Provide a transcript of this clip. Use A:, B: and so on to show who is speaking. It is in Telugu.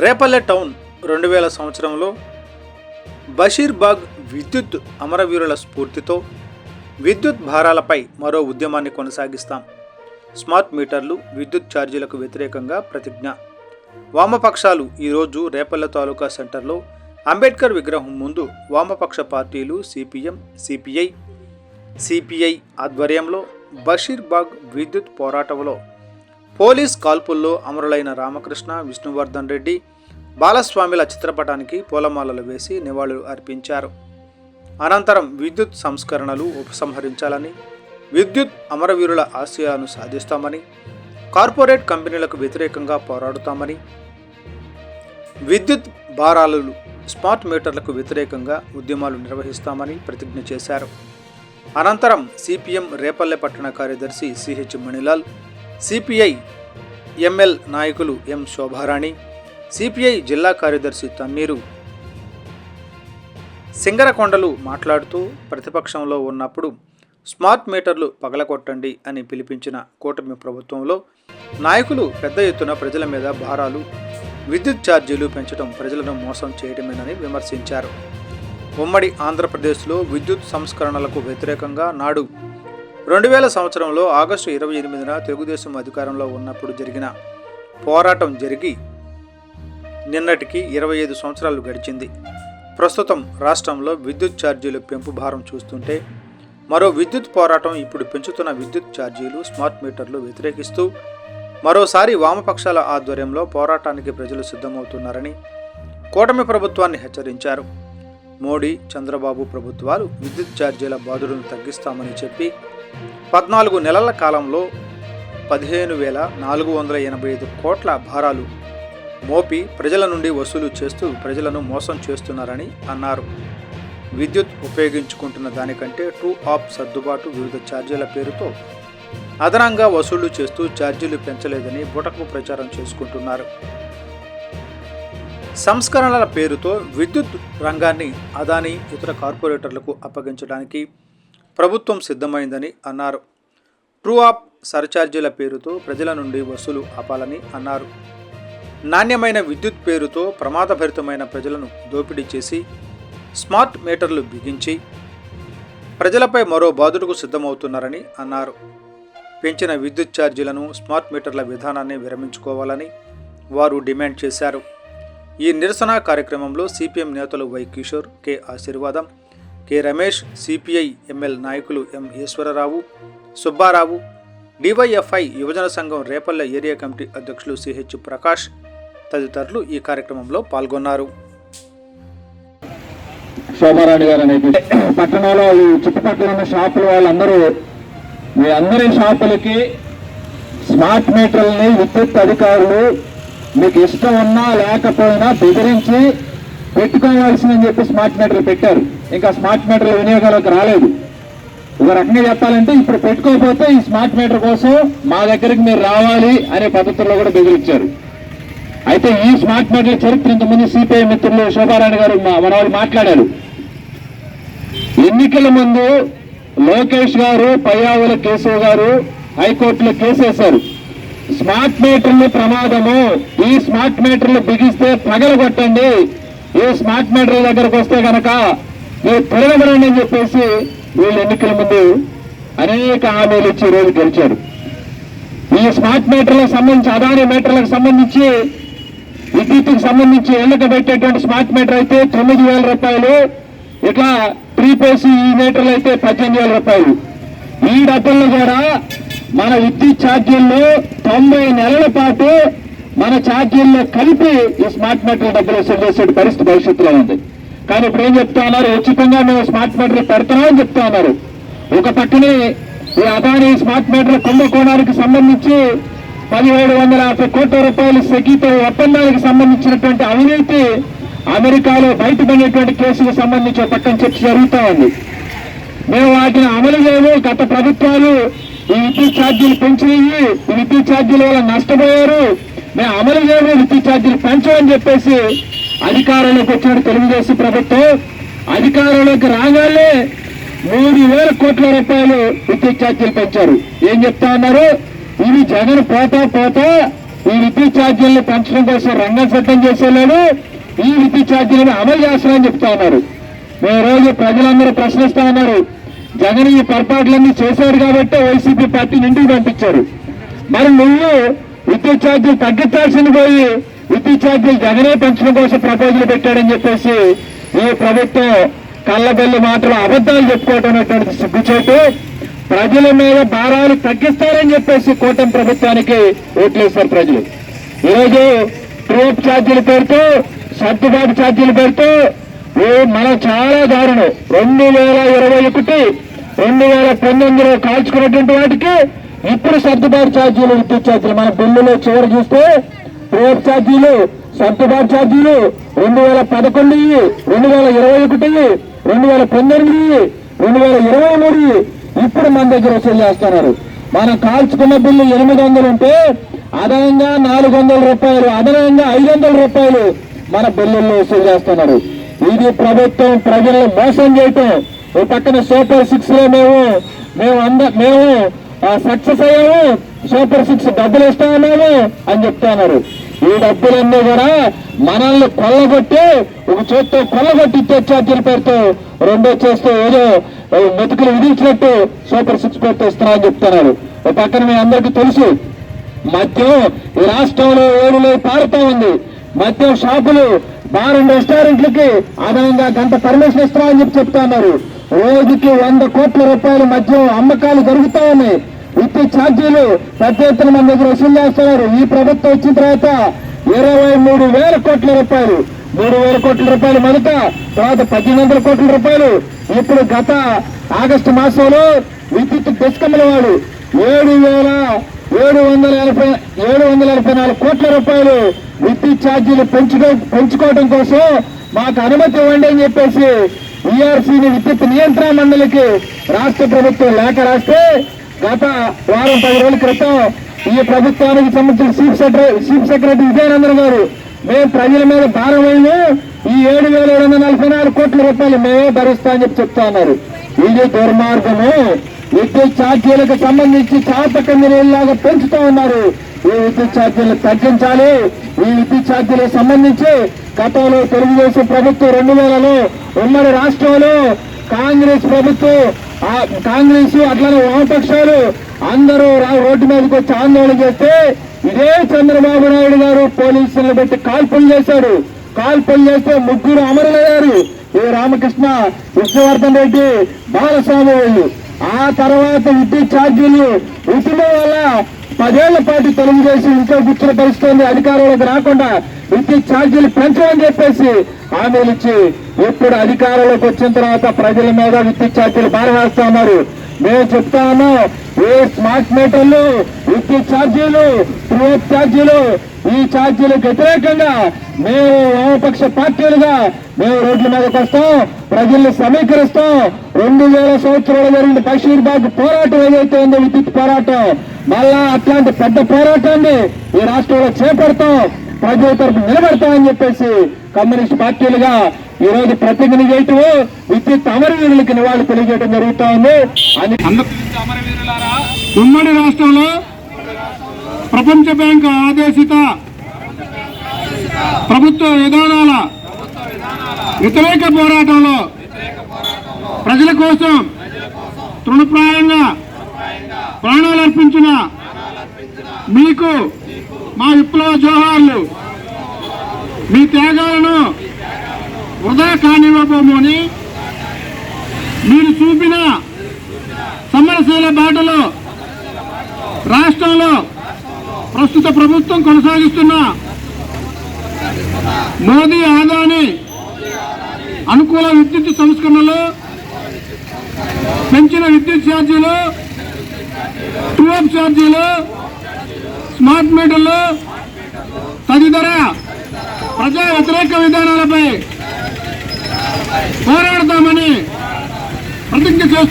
A: రేపల్లె టౌన్ 2000 సంవత్సరంలో బషీర్బాగ్ విద్యుత్ అమరవీరుల స్ఫూర్తితో విద్యుత్ భారాలపై మరో ఉద్యమాన్ని కొనసాగిస్తాం. స్మార్ట్ మీటర్లు, విద్యుత్ ఛార్జీలకు వ్యతిరేకంగా ప్రతిజ్ఞ. వామపక్షాలు ఈరోజు రేపల్లె తాలూకా సెంటర్లో అంబేద్కర్ విగ్రహం ముందు వామపక్ష పార్టీలు సిపిఎం, సిపిఐ ఆధ్వర్యంలో బషీర్బాగ్ విద్యుత్ పోరాటంలో పోలీస్ కాల్పుల్లో అమరులైన రామకృష్ణ, విష్ణువర్ధన్ రెడ్డి, బాలస్వామిల చిత్రపటానికి పూలమాలలు వేసి నివాళులు అర్పించారు. అనంతరం విద్యుత్ సంస్కరణలు ఉపసంహరించాలని, విద్యుత్ అమరవీరుల ఆశయాలను సాధిస్తామని, కార్పొరేట్ కంపెనీలకు వ్యతిరేకంగా పోరాడుతామని, విద్యుత్ భారాలు, స్మార్ట్ మీటర్లకు వ్యతిరేకంగా ఉద్యమాలు నిర్వహిస్తామని ప్రతిజ్ఞ చేశారు. అనంతరం సిపిఎం రేపల్లె పట్టణ కార్యదర్శి సిహెచ్ మణిలాల్, సిపిఐ ఎంఎల్ నాయకులు ఎం శోభారాణి, సిపిఐ జిల్లా కార్యదర్శి తన్నీరు సింగరకొండలు మాట్లాడుతూ ప్రతిపక్షంలో ఉన్నప్పుడు స్మార్ట్ మీటర్లు పగలగొట్టండి అని పిలిపించిన కూటమి ప్రభుత్వంలో నాయకులు పెద్ద ఎత్తున ప్రజల మీద భారాలు, విద్యుత్ ఛార్జీలు పెంచడం ప్రజలను మోసం చేయడమేనని విమర్శించారు. ఉమ్మడి ఆంధ్రప్రదేశ్లో విద్యుత్ సంస్కరణలకు వ్యతిరేకంగా నాడు 2000 సంవత్సరంలో ఆగస్టు 28న తెలుగుదేశం అధికారంలో ఉన్నప్పుడు జరిగిన పోరాటం జరిగి నిన్నటికి 25 సంవత్సరాలు గడిచింది. ప్రస్తుతం రాష్ట్రంలో విద్యుత్ ఛార్జీలు పెంపు భారం చూస్తుంటే మరో విద్యుత్ పోరాటం ఇప్పుడు పెంచుతున్న విద్యుత్ ఛార్జీలు, స్మార్ట్ మీటర్లు వ్యతిరేకిస్తూ మరోసారి వామపక్షాల ఆధ్వర్యంలో పోరాటానికి ప్రజలు సిద్ధమవుతున్నారని కూటమి ప్రభుత్వాన్ని హెచ్చరించారు. మోడీ, చంద్రబాబు ప్రభుత్వాలు విద్యుత్ ఛార్జీల బాధుడును తగ్గిస్తామని చెప్పి 14 నెలల కాలంలో 15,485 కోట్ల భారాలు మోపి ప్రజల నుండి వసూలు చేస్తూ ప్రజలను మోసం చేస్తున్నారని అన్నారు. విద్యుత్ ఉపయోగించుకుంటున్న దానికంటే ట్రూ ఆప్ సర్దుబాటు, వివిధ ఛార్జీల పేరుతో అదనంగా వసూళ్లు చేస్తూ ఛార్జీలు పెంచలేదని బుటకు ప్రచారం చేసుకుంటున్నారు. సంస్కరణల పేరుతో విద్యుత్ రంగాన్ని అదానీ, ఇతర కార్పొరేటర్లకు అప్పగించడానికి ప్రభుత్వం సిద్ధమైందని అన్నారు. ట్రూ ఆప్ సర్ఛార్జీల పేరుతో ప్రజల నుండి వసూలు ఆపాలని అన్నారు. నాణ్యమైన విద్యుత్ పేరుతో ప్రమాదభరితమైన ప్రజలను దోపిడీ చేసి స్మార్ట్ మీటర్లు బిగించి ప్రజలపై మరో బాధుడుకు సిద్ధమవుతున్నారని అన్నారు. పెంచిన విద్యుత్ ఛార్జీలను, స్మార్ట్ మీటర్ల విధానాన్ని విరమించుకోవాలని వారు డిమాండ్ చేశారు. ఈ నిరసన కార్యక్రమంలో సిపిఎం నేతలు వై కిషోర్, కె ఆశీర్వాదం, కె రమేష్, సిపిఐ ఎంఎల్ నాయకులు ఎం ఈశ్వరరావు, సుబ్బారావు, డివైఎఫ్ఐ యువజన సంఘం రేపల్లె ఏరియా కమిటీ అధ్యక్షులు సిహెచ్ ప్రకాష్ తదితరులు ఈ కార్యక్రమంలో పాల్గొన్నారు.
B: శోభారాణి గారు అనేది పట్టణంలో ఈ చుట్టుపక్కల ఉన్న షాపుల వాళ్ళందరూ మీ అందరి షాపులకి స్మార్ట్ మీటర్లని విద్యుత్ అధికారులు మీకు ఇష్టం ఉన్నా లేకపోయినా బెదిరించి పెట్టుకోవాల్సిందని చెప్పి స్మార్ట్ మీటర్లు పెట్టారు. ఇంకా స్మార్ట్ మీటర్ల వినియోగంలోకి రాలేదు. ఒక రకంగా చెప్పాలంటే ఇప్పుడు పెట్టుకోకపోతే ఈ స్మార్ట్ మీటర్ కోసం మా దగ్గరికి మీరు రావాలి అనే పద్ధతుల్లో కూడా బెదిరించారు. అయితే ఈ స్మార్ట్ మీటర్ల చరిత్ర ఇంతకుముందు సిపిఐ మిత్రులు శోభారాణి గారు మన వాళ్ళు మాట్లాడారు. ఎన్నికల ముందు లోకేష్ గారు, పయ్యావుల కేశవ్ గారు హైకోర్టులో కేసు వేశారు. స్మార్ట్ మీటర్లు ప్రమాదము, ఈ స్మార్ట్ మీటర్లు బిగిస్తే పగలగొట్టండి, ఈ స్మార్ట్ మీటర్ల దగ్గరకు వస్తే కనుక మీరు తిరగబడండి అని చెప్పేసి వీళ్ళు ఎన్నికల ముందు అనేక హామీలు ఇచ్చి రోజు గెలిచారు. ఈ స్మార్ట్ మీటర్లకు సంబంధించి, అదానీ మీటర్లకు సంబంధించి, విద్యుత్తుకు సంబంధించి ఇళ్లకు పెట్టేటువంటి స్మార్ట్ మీటర్ అయితే 9,000 రూపాయలు, ఇట్లా ప్రీపేసి ఈ మీటర్లు అయితే 18,000 రూపాయలు. ఈ డబ్బులను కూడా మన విద్యుత్ ఛార్జీల్లో 90 నెలల పాటు మన ఛార్జీల్లో కలిపి ఈ స్మార్ట్ మీటర్ల డబ్బులు వసూలు చేసే పరిస్థితి భవిష్యత్తులో ఉంది. కానీ ఇప్పుడు ఏం చెప్తా ఉన్నారు, ఉచితంగా మేము స్మార్ట్ మీటర్లు పెడతామని చెప్తా ఉన్నారు. ఒక పక్కనే ఈ అదానీ స్మార్ట్ మీటర్ల కుంభకోణానికి సంబంధించి 1,750 కోట్ల రూపాయలు సెకీతో ఒప్పందానికి సంబంధించినటువంటి అవినీతి అమెరికాలో బయటపడినటువంటి కేసుకు సంబంధించి పక్కన చర్చ జరుగుతూ ఉంది. మేము వాటిని అమలు చేయము, గత ప్రభుత్వాలు ఈ విద్యుత్ ఛార్జీలు పెంచినవి, ఈ విద్యుత్ ఛార్జీల వల్ల నష్టపోయారు, మేము అమలు చేయము, విద్యుత్ ఛార్జీలు పెంచమని చెప్పేసి అధికారంలోకి వచ్చిన తెలుగుదేశం ప్రభుత్వం అధికారంలోకి రాగానే 3,000 కోట్ల రూపాయలు విద్యుత్ ఛార్జీలు పెంచారు. ఏం చెప్తా ఉన్నారు, ఇవి జగన్ పోతా ఈ విద్యుత్ ఛార్జీలను పెంచడం కోసం రంగం సిద్ధం చేసేలాడు ఈ విద్యుత్ ఛార్జీలను అమలు చేస్తామని చెప్తా ఉన్నారు. మేము రోజు ప్రజలందరూ ప్రశ్నిస్తా ఉన్నారు, జగన్ ఈ పొరపాట్లన్నీ చేశారు కాబట్టి వైసీపీ పార్టీని ఇంటికి పంపించారు. మరి నువ్వు విద్యుత్ ఛార్జీలు తగ్గించాల్సింది పోయి విద్యుత్ ఛార్జీలు జగనే పెంచడం కోసం ప్రపోజల్ పెట్టాడని చెప్పేసి ఈ ప్రభుత్వం కళ్ళబెల్లి మాటలు అబద్ధాలు చెప్పుకోవటం అనేటువంటి సిగ్గుచేటు. ప్రజల మీద భారాలు తగ్గిస్తారని చెప్పేసి కూటమి ప్రభుత్వానికి ఓట్లేశారు ప్రజలు. ఈరోజు ట్రూప్ ఛార్జీల పేరుతో సర్దుబాటు ఛార్జీల పేరుతో మనం చాలా దారుణం. 2021 2019 కాల్చుకున్నటువంటి వాటికి ఇప్పుడు సర్దుబాటు ఛార్జీలు విద్యుత్ ఛార్జీలు మన బిల్లులో చివరి చూస్తే ట్రూప్ ఛార్జీలు సర్దుబాటు ఛార్జీలు 2011, 2021, 2019, 2023 ఇప్పుడు మన దగ్గర వసూలు చేస్తున్నారు. మనం కాల్చుకున్న బిల్లు 800 ఉంటే అదనంగా 400 రూపాయలు, అదనంగా 500 రూపాయలు మన బిల్లుల్లో వసూలు చేస్తున్నారు. ఇది ప్రభుత్వం ప్రజలను మోసం చేయటం. ఓ పక్కన సూపర్ 6 లో మేము సక్సెస్ అయ్యాము, సూపర్ 6 డబ్బులు ఇస్తామన్నాము అని చెప్తున్నారు. ఈ డబ్బులన్నీ కూడా మనల్ని కొల్లగొట్టి ఒక చేత్తో కొల్లగొట్టి ఇచ్చే ఛార్జీల పేరుతో రెండో చేస్తూ ఏదో మెతుకులు విధించినట్టు సూపర్ 6 పేరుతో ఇస్తున్నారని చెప్తున్నారు. ఒక పక్కన మీ అందరికీ తెలుసు మద్యం ఈ రాష్ట్రంలో ఏడులో పారుతా ఉంది. మద్యం షాపులు, బార్ అండ్ రెస్టారెంట్లకి అదనంగా గంట పర్మిషన్ ఇస్తున్నామని చెప్తా ఉన్నారు. రోజుకి 100 కోట్ల రూపాయల మద్యం అమ్మకాలు జరుగుతా ఉన్నాయి. విద్యుత్ ఛార్జీలు పెద్ద ఎత్తున మన దగ్గర వసూలు చేస్తున్నారు. ఈ ప్రభుత్వం వచ్చిన తర్వాత 23,000 కోట్ల రూపాయలు, 3,000 కోట్ల రూపాయలు మొదట, తర్వాత 1,800 కోట్ల రూపాయలు. ఇప్పుడు గత ఆగస్టు మాసంలో విద్యుత్ డిస్కమ్ల వాడు 7,784 కోట్ల రూపాయలు విద్యుత్ ఛార్జీలు పెంచుకోవడం కోసం మాకు అనుమతి ఇవ్వండి అని చెప్పేసి ఈఆర్సీని విద్యుత్ నియంత్రణ మండలికి రాష్ట్ర ప్రభుత్వం లేఖ రాస్తే గత వారం 10 రోజుల క్రితం ఈ ప్రభుత్వానికి సంబంధించిన చీఫ్ సెక్రటరీ విజయనందన్ గారు మేము ప్రజల మీద భారమైన ఈ 7,744 కోట్ల రూపాయలు మేమే భరిస్తామని చెప్తా ఉన్నారు. ఇది దుర్మార్గము. విద్యుత్ ఛార్జీలకు సంబంధించి చాపకంది నీళ్ళలాగా పెంచుతా ఉన్నారు. ఈ విద్యుత్ ఛార్జీలు తగ్గించాలి. ఈ విద్యుత్ ఛార్జీలకు సంబంధించి గతంలో తెలుగుదేశం ప్రభుత్వం 2000లో ఉమ్మడి రాష్ట్రంలో కాంగ్రెస్ ప్రభుత్వం, కాంగ్రెస్ అట్లనే వామపక్షాలు అందరూ రోడ్డు మీదకి వచ్చి ఆందోళన చేస్తే ఇదే చంద్రబాబు నాయుడు గారు పోలీసులను పెట్టి కాల్పులు చేశారు. కాల్పులు చేస్తే 3 అమరులయ్యారు. ఈ రామకృష్ణ, విష్ణువర్ధన్ రెడ్డి, బాలస్వామి వాళ్ళు. ఆ తర్వాత విద్యుత్ ఛార్జీలు ఉద్యమం వల్ల 10 ఏళ్ల పాటు తెలుగుదేశం ఇంట్లో కూర్చుని పరిస్థితుంది. అధికారంలోకి రాకుండా విద్యుత్ ఛార్జీలు పెంచమని చెప్పేసి హామీలు ఇచ్చి ఇప్పుడు అధికారంలోకి వచ్చిన తర్వాత ప్రజల మీద విద్యుత్ ఛార్జీలు భారం వేస్తా ఉన్నారు. మేము చెప్తా ఉన్నాం, ఏ స్మార్ట్ మీటర్లు, విద్యుత్ ఛార్జీలు, ట్రూప్ ఛార్జీలు, ఈ ఛార్జీలకు వ్యతిరేకంగా మేము వామపక్ష పార్టీలుగా మేము రోడ్ల మీదకి వస్తాం, ప్రజల్ని సమీకరిస్తాం. 2000 సంవత్సరాలు జరిగిన బషీర్బాగ్ పోరాటం ఏదైతే ఉందో విద్యుత్ పోరాటం, మళ్ళా అట్లాంటి పెద్ద పోరాటాన్ని ఈ రాష్ట్రంలో చేపడతాం, ప్రజల తరపు నిలబెడతామని చెప్పేసి కమ్యూనిస్ట్ పార్టీలుగా ఈ రోజు ప్రతిజ్ఞ చేయటం, విద్యుత్ అమరవీరులకి నివాళులు తెలియజేయడం జరుగుతా ఉంది. ఉమ్మడి రాష్ట్రంలో ప్రపంచ బ్యాంకు ఆదేశిత ప్రభుత్వ విధానాల వ్యతిరేక పోరాటంలో ప్రజల కోసం తృణప్రాయంగా ప్రాణాలు అర్పించిన మీకు మా విప్లవ జోహార్లు. మీ త్యాగాలను వృధా కానివ్వబోమని మీరు చూపిన సమరశీల బాటలో రాష్ట్రంలో ప్రస్తుత ప్రభుత్వం కొనసాగిస్తున్న మోదీ ఆదాని అనుకూల విద్యుత్ సంస్కరణలు, పెంచిన విద్యుత్ ఛార్జీలు, ట్రూప్ ఛార్జీలు, స్మార్ట్ మీటర్లు తదితర ప్రజా వ్యతిరేక విధానాలపై పోరాడతామని ప్రతిజ్ఞ చేస్తున్నారు.